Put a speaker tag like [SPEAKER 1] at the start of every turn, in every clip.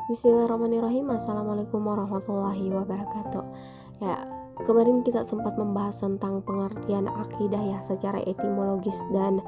[SPEAKER 1] Bismillahirrahmanirrahim. Assalamualaikum warahmatullahi wabarakatuh. Ya, kemarin kita sempat membahas tentang pengertian akidah ya secara etimologis dan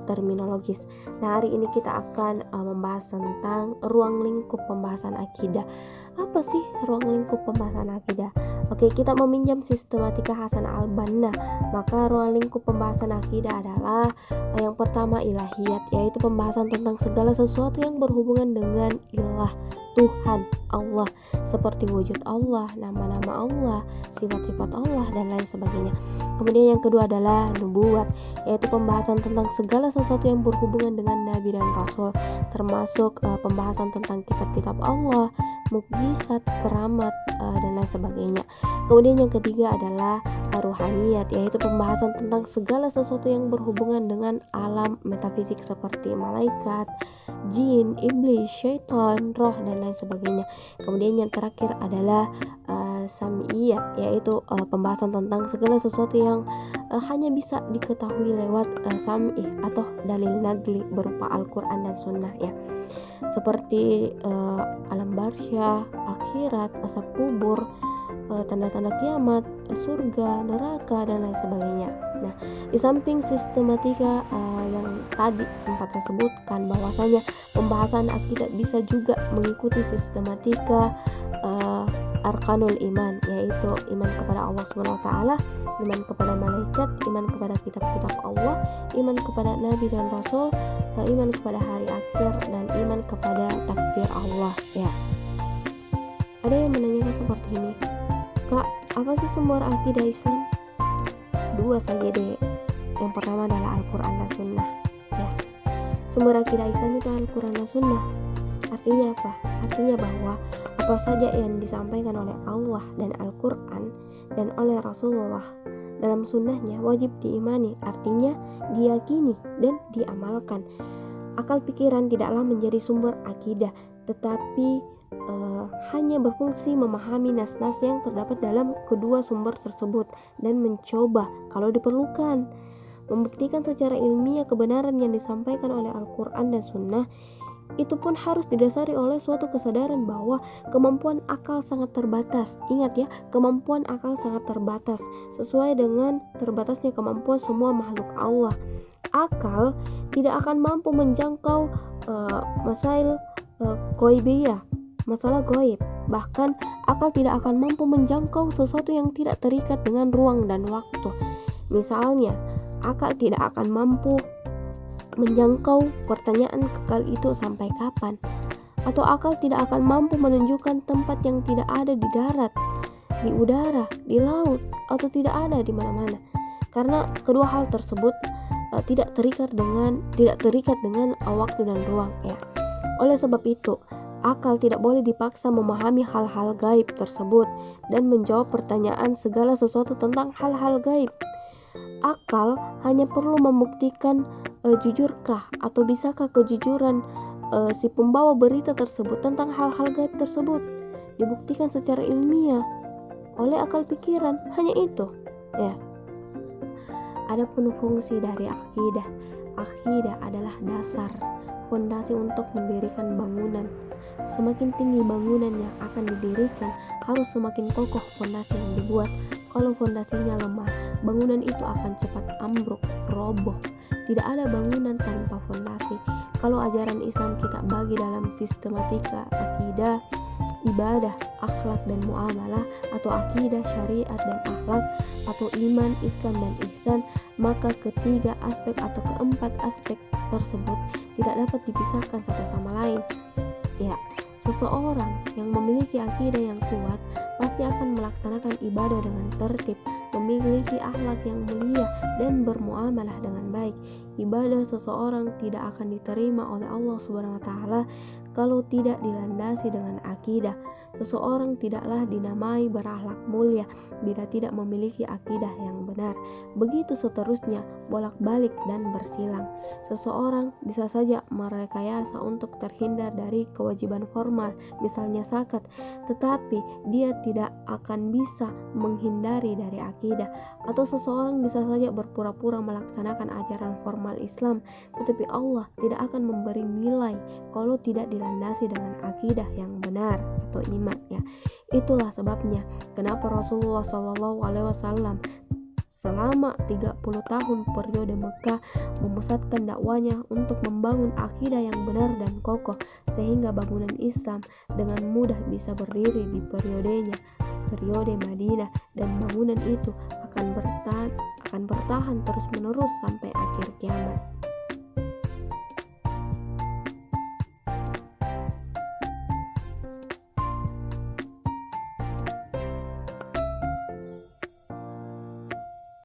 [SPEAKER 1] terminologis. Nah, hari ini kita akan membahas tentang ruang lingkup pembahasan akidah. Apa sih ruang lingkup pembahasan akidah? Oke, kita meminjam sistematika Hasan al-Banna. Maka ruang lingkup pembahasan akidah adalah yang pertama ilahiyat, yaitu pembahasan tentang segala sesuatu yang berhubungan dengan ilah, Tuhan, Allah, seperti wujud Allah, nama-nama Allah, sifat-sifat Allah, dan lain sebagainya. Kemudian yang kedua adalah nubuwat, yaitu pembahasan tentang segala sesuatu yang berhubungan dengan Nabi dan Rasul, termasuk pembahasan tentang kitab-kitab Allah, mukjizat, keramat, dan lain sebagainya. Kemudian yang ketiga adalah ruhaniyat, yaitu pembahasan tentang segala sesuatu yang berhubungan dengan alam metafisik seperti malaikat, jin, iblis, syaitan, roh, dan lain sebagainya. Kemudian yang terakhir adalah sam'iyat, yaitu pembahasan tentang segala sesuatu yang hanya bisa diketahui lewat sam'i atau dalil nagli berupa Al-Quran dan Sunnah ya, seperti alam barzah, akhirat, asap kubur, tanda-tanda kiamat, surga, neraka, dan lain sebagainya. Nah, di samping sistematika yang tadi sempat saya sebutkan, bahwasanya pembahasan akidah bisa juga mengikuti sistematika arkanul iman, yaitu iman kepada Allah Subhanahu wa taala, iman kepada malaikat, iman kepada kitab-kitab Allah, iman kepada nabi dan rasul, iman kepada hari akhir, dan iman kepada takdir Allah ya. Ada yang menanyakan seperti ini, Kak, apa sih sumber akidah Islam? Dua saja deh. Yang pertama adalah Al-Quran dan Sunnah ya. Sumber akidah Islam itu Al-Quran dan Sunnah. Artinya apa? Artinya bahwa apa saja yang disampaikan oleh Allah dan Al-Quran dan oleh Rasulullah dalam sunnahnya wajib diimani, artinya diyakini dan diamalkan. Akal pikiran tidaklah menjadi sumber akidah, tetapi hanya berfungsi memahami nas-nas yang terdapat dalam kedua sumber tersebut dan mencoba kalau diperlukan membuktikan secara ilmiah kebenaran yang disampaikan oleh Al-Quran dan Sunnah. Itu pun harus didasari oleh suatu kesadaran bahwa kemampuan akal sangat terbatas. Ingat ya, kemampuan akal sangat terbatas sesuai dengan terbatasnya kemampuan semua makhluk Allah. Akal tidak akan mampu menjangkau masail ghaibiyah, masalah gaib. Bahkan akal tidak akan mampu menjangkau sesuatu yang tidak terikat dengan ruang dan waktu. Misalnya, akal tidak akan mampu menjangkau pertanyaan kekal itu sampai kapan, atau akal tidak akan mampu menunjukkan tempat yang tidak ada di darat, di udara, di laut, atau tidak ada di mana-mana, karena kedua hal tersebut tidak terikat dengan waktu dan ruang ya. Oleh sebab itu, akal tidak boleh dipaksa memahami hal-hal gaib tersebut dan menjawab pertanyaan segala sesuatu tentang hal-hal gaib. Akal hanya perlu membuktikan jujurkah atau bisakah kejujuran si pembawa berita tersebut tentang hal-hal gaib tersebut dibuktikan secara ilmiah oleh akal pikiran, hanya itu ya. Adapun fungsi dari akidah, akidah adalah dasar, fondasi untuk mendirikan bangunan. Semakin tinggi bangunan yang akan didirikan, harus semakin kokoh fondasi yang dibuat. Kalau fondasinya lemah, bangunan itu akan cepat ambruk, roboh. Tidak ada bangunan tanpa fondasi. Kalau ajaran Islam kita bagi dalam sistematika akidah, ibadah, akhlak dan muamalah, atau akidah, syariat dan akhlak, atau iman, Islam dan ihsan, maka ketiga aspek atau keempat aspek tersebut tidak dapat dipisahkan satu sama lain. Ya, seseorang yang memiliki akidah yang kuat pasti akan melaksanakan ibadah dengan tertib, memiliki akhlak yang mulia, dan bermuamalah dengan baik. Ibadah seseorang tidak akan diterima oleh Allah Subhanahu wa taala kalau tidak dilandasi dengan akidah. Seseorang tidaklah dinamai berakhlak mulia bila tidak memiliki akidah yang benar. Begitu seterusnya, bolak-balik dan bersilang. Seseorang bisa saja merekayasa untuk terhindar dari kewajiban formal, misalnya zakat, tetapi dia tidak akan bisa menghindari dari akidah. Atau seseorang bisa saja berpura-pura melaksanakan ajaran formal Islam, tetapi Allah tidak akan memberi nilai kalau tidak dilandasi dilandasi dengan akidah yang benar atau iman ya. Itulah sebabnya kenapa Rasulullah SAW selama 30 tahun periode Mekah memusatkan dakwanya untuk membangun akidah yang benar dan kokoh, sehingga bangunan Islam dengan mudah bisa berdiri di periode Madinah, dan bangunan itu akan bertahan terus menerus sampai akhir kiamat.